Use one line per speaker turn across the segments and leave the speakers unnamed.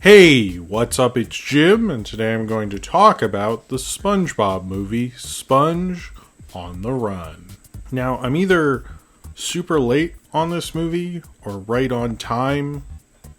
Hey, what's up? It's Jim, and today I'm going to talk about the SpongeBob movie, Sponge on the Run. Now, I'm either super late on this movie or right on time,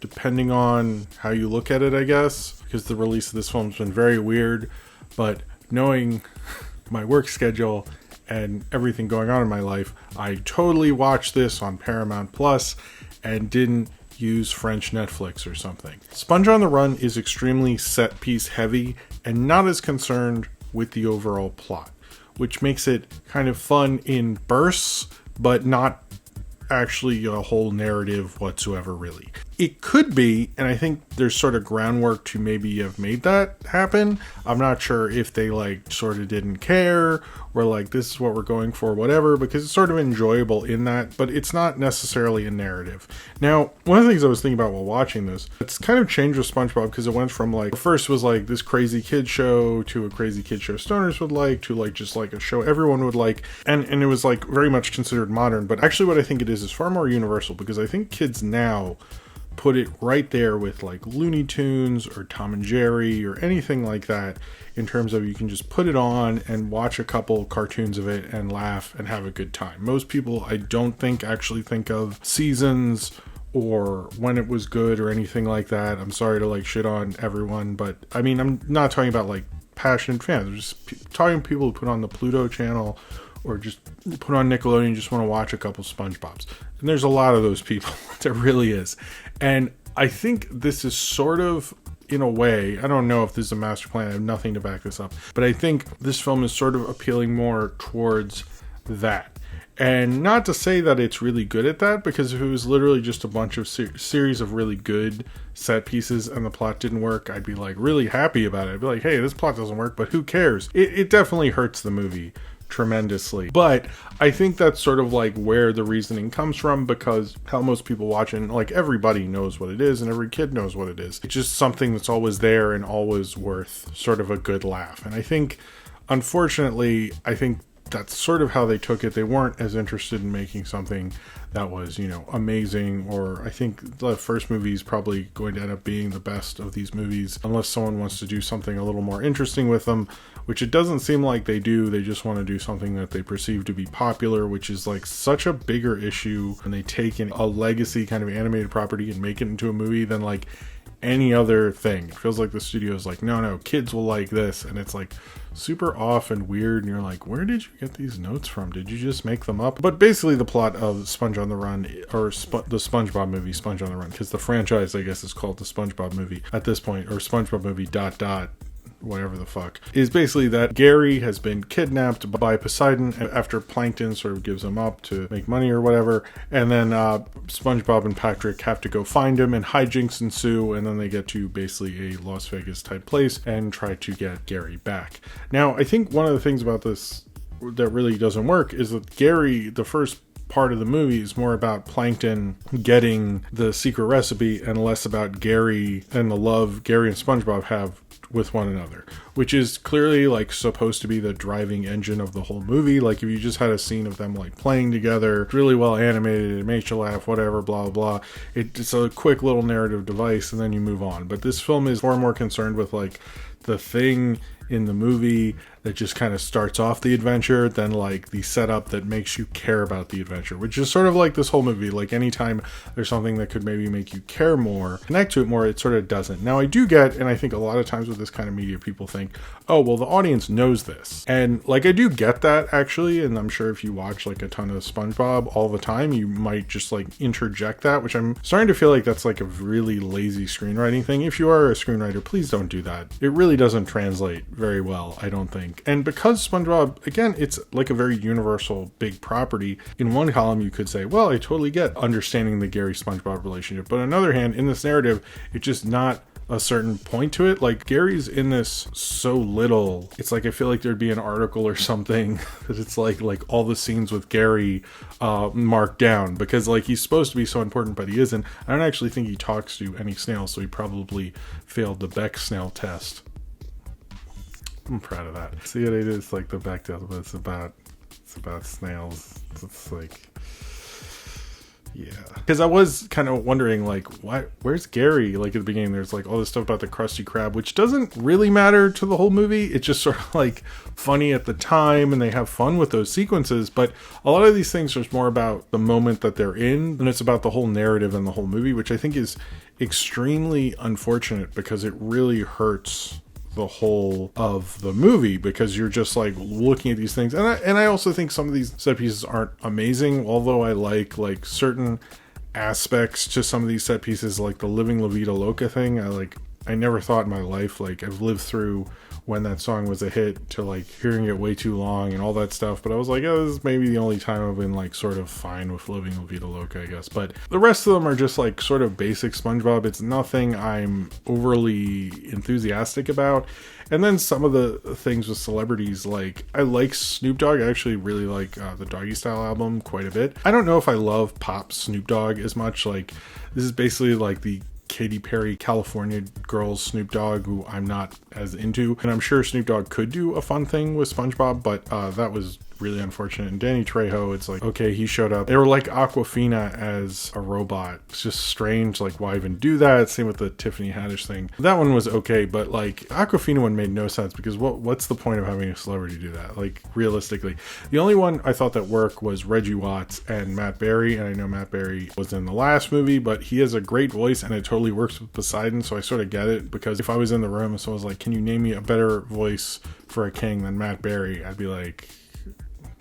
depending on how you look at it, I guess, because the release of this film has been very weird, but knowing my work schedule and everything going on in my life, I totally watched this on Paramount Plus and didn't use French Netflix or something. Sponge on the Run is extremely set piece heavy and not as concerned with the overall plot, which makes it kind of fun in bursts, but not actually a whole narrative whatsoever, really. It could be, and I think there's sort of groundwork to maybe have made that happen. I'm not sure if they sort of didn't care or this is what we're going for, whatever, because it's sort of enjoyable in that, but it's not necessarily a narrative. Now, one of the things I was thinking about while watching this, it's kind of changed with SpongeBob because it went from first was this crazy kid show to a crazy kid show stoners would like to just a show everyone would like, and it was very much considered modern, but actually what I think it is far more universal, because I think kids now put it right there with Looney Tunes or Tom and Jerry or anything like that, in terms of you can just put it on and watch a couple cartoons of it and laugh and have a good time. Most people, I don't think, actually think of seasons or when it was good or anything like that. I'm sorry to shit on everyone, but I mean, I'm not talking about passionate fans. I'm just talking people who put on the Pluto channel or just put on Nickelodeon and just want to watch a couple SpongeBobs. And there's a lot of those people. There really is. And I think this is sort of, in a way, I don't know if this is a master plan, I have nothing to back this up, but I think this film is sort of appealing more towards that. And not to say that it's really good at that, because if it was literally just a bunch of series of really good set pieces and the plot didn't work, I'd be really happy about it. I'd be hey, this plot doesn't work, but who cares? It definitely hurts the movie tremendously, but I think that's sort of where the reasoning comes from, because how most people watch it, everybody knows what it is and every kid knows what it is. It's just something that's always there and always worth sort of a good laugh. And I think, unfortunately, that's sort of how they took it. They weren't as interested in making something that was, amazing, or I think the first movie is probably going to end up being the best of these movies, unless someone wants to do something a little more interesting with them, which it doesn't seem like they do. They just want to do something that they perceive to be popular, which is such a bigger issue when they take a legacy kind of animated property and make it into a movie than any other thing. It feels like the studio's no, kids will like this, and it's super off and weird, and you're where did you get these notes from? Did you just make them up? But basically the plot of Sponge on the Run, or the SpongeBob movie, Sponge on the Run, because the franchise, I guess, is called the SpongeBob movie at this point, or SpongeBob movie ... whatever the fuck, is basically that Gary has been kidnapped by Poseidon after Plankton sort of gives him up to make money or whatever, and then SpongeBob and Patrick have to go find him, and hijinks ensue, and then they get to basically a Las Vegas type place and try to get Gary back. Now, I think one of the things about this that really doesn't work is that Gary, the first part of the movie, is more about Plankton getting the secret recipe and less about Gary and the love Gary and SpongeBob have with one another, which is clearly supposed to be the driving engine of the whole movie. If you just had a scene of them playing together, really well animated, it makes you laugh, whatever, blah blah. It's a quick little narrative device, and then you move on. But this film is far more concerned with the thing in the movie that just kind of starts off the adventure than the setup that makes you care about the adventure, which is sort of this whole movie. Anytime there's something that could maybe make you care more, connect to it more, it sort of doesn't. Now, I do get, and I think a lot of times with this kind of media, people think, oh, well, the audience knows this. And I do get that, actually, and I'm sure if you watch a ton of SpongeBob all the time, you might just interject that, which I'm starting to feel that's a really lazy screenwriting thing. If you are a screenwriter, please don't do that. It really doesn't translate very well, I don't think. And because SpongeBob, again, it's a very universal big property, in one column you could say, well, I totally get understanding the Gary SpongeBob relationship, but on the other hand, in this narrative, it's just not a certain point to it. Gary's in this so little, it's I feel there'd be an article or something that it's all the scenes with Gary marked down, because he's supposed to be so important, but he isn't. I don't actually think he talks to any snails, so he probably failed the Beck snail test. I'm proud of that. See what it is, the Bechdel, but it's about snails. It's Yeah, because I was kind of wondering, like, where's Gary? Like, at the beginning, there's like all this stuff about the Krusty Krab, which doesn't really matter to the whole movie. It's just sort of like funny at the time, and they have fun with those sequences. But a lot of these things are more about the moment that they're in, and it's about the whole narrative and the whole movie, which I think is extremely unfortunate because it really hurts the whole of the movie, because you're just like looking at these things, and I also think some of these set pieces aren't amazing, although I like certain aspects to some of these set pieces, like the Living La Vida Loca thing. I never thought in my life, like, I've lived through when that song was a hit to like hearing it way too long and all that stuff, but I was like, oh, this is maybe the only time I've been like sort of fine with Living La Vida Loca, I guess. But the rest of them are just like sort of basic SpongeBob. It's nothing I'm overly enthusiastic about. And then some of the things with celebrities, like, I like Snoop Dogg. I actually really like the Doggy Style album quite a bit. I don't know if I love pop Snoop Dogg as much. Like, this is basically like the Katy Perry California Girls Snoop Dogg, who I'm not as into, and I'm sure Snoop Dogg could do a fun thing with SpongeBob, but that was really unfortunate. And Danny Trejo, it's like, okay, he showed up. They were like Aquafina as a robot. It's just strange, like, why even do that? Same with the Tiffany Haddish thing. That one was okay, but like Aquafina one made no sense, because what's the point of having a celebrity do that? Like, realistically, the only one I thought that worked was Reggie Watts and Matt Berry, and I know Matt Berry was in the last movie, but he has a great voice and it totally works with Poseidon, so I sort of get it, because if I was in the room and someone was like, can you name me a better voice for a king than Matt Berry, I'd be like,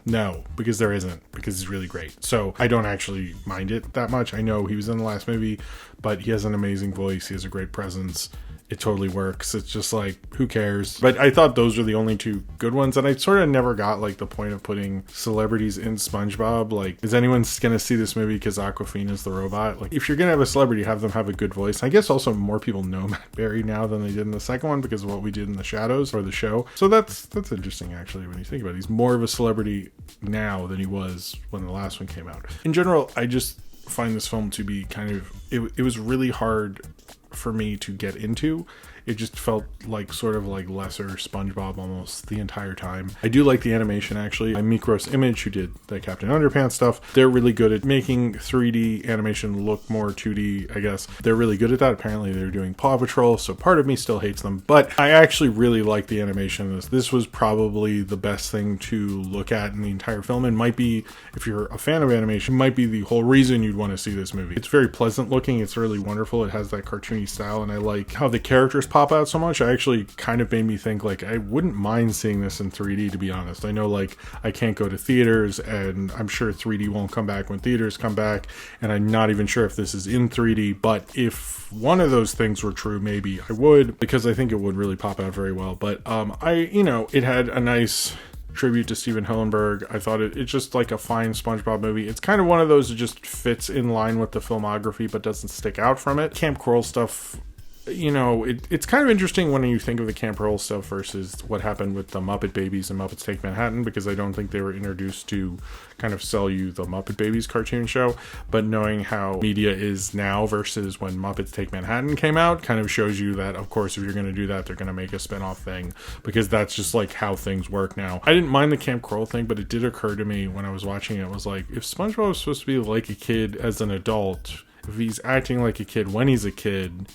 no, because there isn't, because he's really great. So I don't actually mind it that much. I know he was in the last movie, but he has an amazing voice. He has a great presence. It totally works. It's just like, who cares? But I thought those were the only two good ones, and I sort of never got like the point of putting celebrities in SpongeBob. Like, is anyone gonna see this movie because Aquafina's the robot? Like, if you're gonna have a celebrity, have them have a good voice. I guess also more people know Matt Berry now than they did in the second one because of what we did in The Shadows, or the show. So that's interesting, actually, when you think about it. He's more of a celebrity now than he was when the last one came out. In general, I just find this film to be kind of, it was really hard for me to get into. It just felt like sort of like lesser SpongeBob almost the entire time. I do like the animation, actually. Micros Image, who did the Captain Underpants stuff, they're really good at making 3D animation look more 2D, I guess. They're really good at that. Apparently they're doing Paw Patrol, so part of me still hates them, but I actually really like the animation. This was probably the best thing to look at in the entire film, and might be, if you're a fan of animation, might be the whole reason you'd want to see this movie. It's very pleasant looking. It's really wonderful. It has that cartoony style, and I like how the characters pop out so much. I actually kind of made me think, like, I wouldn't mind seeing this in 3D, to be honest. I know, like, I can't go to theaters, and I'm sure 3D won't come back when theaters come back, and I'm not even sure if this is in 3D, but if one of those things were true, maybe I would, because I think it would really pop out very well. But it had a nice tribute to Steven Hillenburg. I thought it's just like a fine SpongeBob movie. It's kind of one of those that just fits in line with the filmography but doesn't stick out from it. Camp Coral stuff, it's kind of interesting when you think of the Camp Coral stuff versus what happened with the Muppet Babies and Muppets Take Manhattan, because I don't think they were introduced to kind of sell you the Muppet Babies cartoon show. But knowing how media is now versus when Muppets Take Manhattan came out kind of shows you that, of course, if you're going to do that, they're going to make a spin-off thing, because that's just like how things work now. I didn't mind the Camp Coral thing, but it did occur to me when I was watching it, was like, if SpongeBob was supposed to be like a kid as an adult, if he's acting like a kid when he's a kid,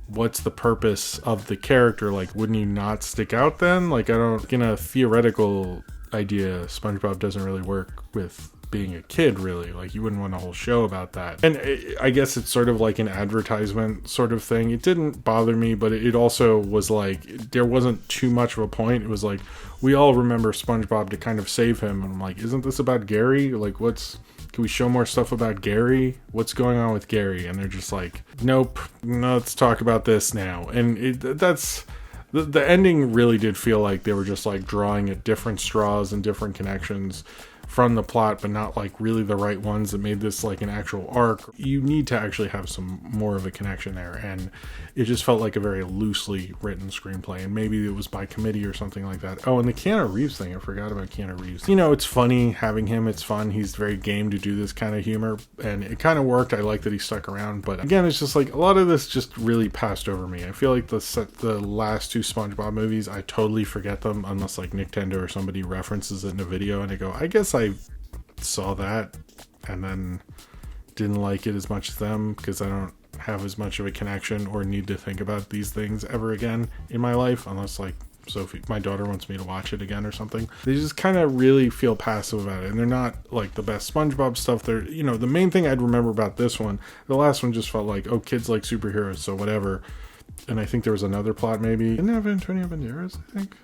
what's the purpose of the character? Like, wouldn't he not stick out then? Like, in a theoretical idea, SpongeBob doesn't really work with being a kid, really. Like, you wouldn't want a whole show about that. And I guess it's sort of like an advertisement sort of thing. It didn't bother me, but it also was like, there wasn't too much of a point. It was like, we all remember SpongeBob to kind of save him, and I'm like, isn't this about Gary? Like, can we show more stuff about Gary? What's going on with Gary? And they're just like, nope, no, let's talk about this now. And the ending really did feel like they were just like drawing at different straws and different connections from the plot, but not like really the right ones that made this like an actual arc. You need to actually have some more of a connection there, and it just felt like a very loosely written screenplay, and maybe it was by committee or something like that. Oh, and the Keanu Reeves thing, I forgot about Keanu Reeves. It's funny having him, it's fun, he's very game to do this kind of humor, and it kind of worked. I like that he stuck around, but again, it's just like a lot of this just really passed over me. I feel like the last two SpongeBob movies, I totally forget them unless like Nintendo or somebody references it in a video, and I go, I guess I saw that, and then didn't like it as much as them because I don't have as much of a connection or need to think about these things ever again in my life, unless like Sophie, my daughter, wants me to watch it again or something. They just kind of really feel passive about it, and they're not like the best SpongeBob stuff. They're, you know, the main thing I'd remember about this one, the last one just felt like, oh, kids like superheroes, so whatever. And I think there was another plot maybe. Didn't it have Antonio Banderas, I think?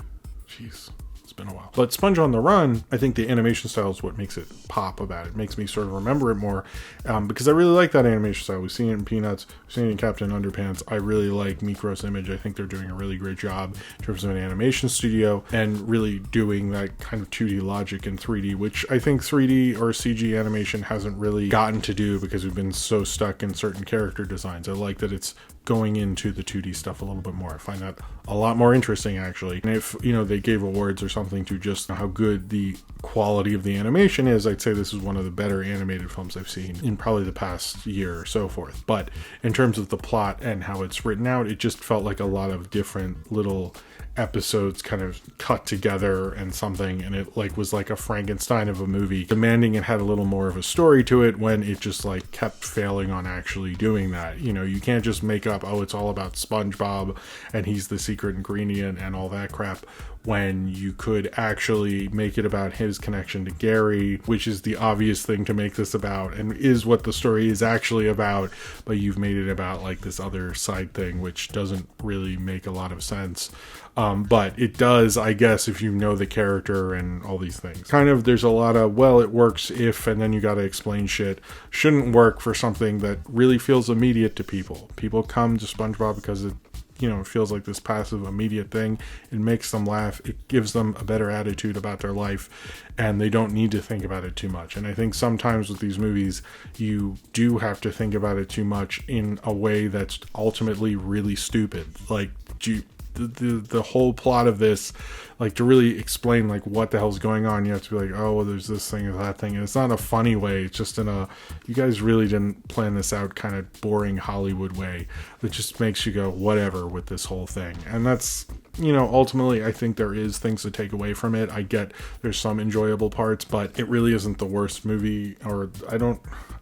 Jeez. It's been a while. But Sponge on the Run, I think the animation style is what makes it pop about it. It makes me sort of remember it more because I really like that animation style. We've seen it in Peanuts, we've seen it in Captain Underpants. I really like Mikros Image. I think they're doing a really great job in terms of an animation studio and really doing that kind of 2D logic in 3D, which I think 3D or CG animation hasn't really gotten to do because we've been so stuck in certain character designs. I like that it's going into the 2D stuff a little bit more. I find that a lot more interesting, actually. And if, you know, they gave awards or something to just how good the quality of the animation is, I'd say this is one of the better animated films I've seen in probably the past year or so forth. But in terms of the plot and how it's written out, it just felt like a lot of different little episodes kind of cut together and something, and it like was like a Frankenstein of a movie, demanding it had a little more of a story to it when it just like kept failing on actually doing that. You know, you can't just make up, oh, it's all about SpongeBob and he's the secret ingredient and all that crap, when you could actually make it about his connection to Gary, which is the obvious thing to make this about and is what the story is actually about, but you've made it about like this other side thing which doesn't really make a lot of sense. But it does, I guess, if you know the character and all these things. Kind of, there's a lot of, well, it works if, and then you gotta explain shit. Shouldn't work for something that really feels immediate to people. People come to SpongeBob because it, you know, it feels like this passive, immediate thing. It makes them laugh. It gives them a better attitude about their life, and they don't need to think about it too much. And I think sometimes with these movies, you do have to think about it too much in a way that's ultimately really stupid. Like, the whole plot of this, like, to really explain like what the hell's going on, you have to be like, oh, well, there's this thing or that thing, and it's not in a funny way, it's just in a, you guys really didn't plan this out kind of boring Hollywood way that just makes you go whatever with this whole thing. And that's, you know, ultimately I think there is things to take away from it. I get there's some enjoyable parts, but it really isn't the worst movie, or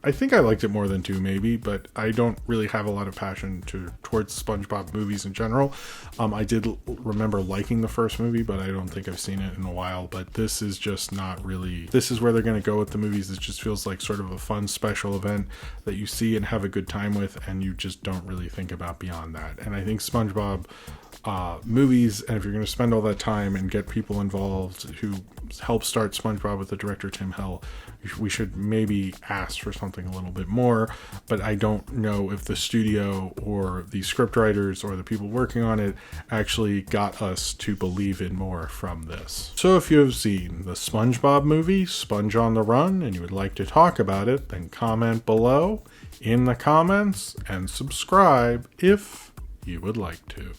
I think I liked it more than 2 maybe, but I don't really have a lot of passion towards SpongeBob movies in general. I did remember liking the first movie, but I don't think I've seen it in a while. But this is just not really, this is where they're going to go with the movies. It just feels like sort of a fun special event that you see and have a good time with, and you just don't really think about beyond that. And I think SpongeBob movies, and if you're going to spend all that time and get people involved who helped start SpongeBob with the director Tim Hill, we should maybe ask for something a little bit more. But I don't know if the studio or the scriptwriters or the people working on it actually got us to believe in more from this. So if you have seen the SpongeBob movie, Sponge on the Run, and you would like to talk about it, then comment below in the comments and subscribe if you would like to.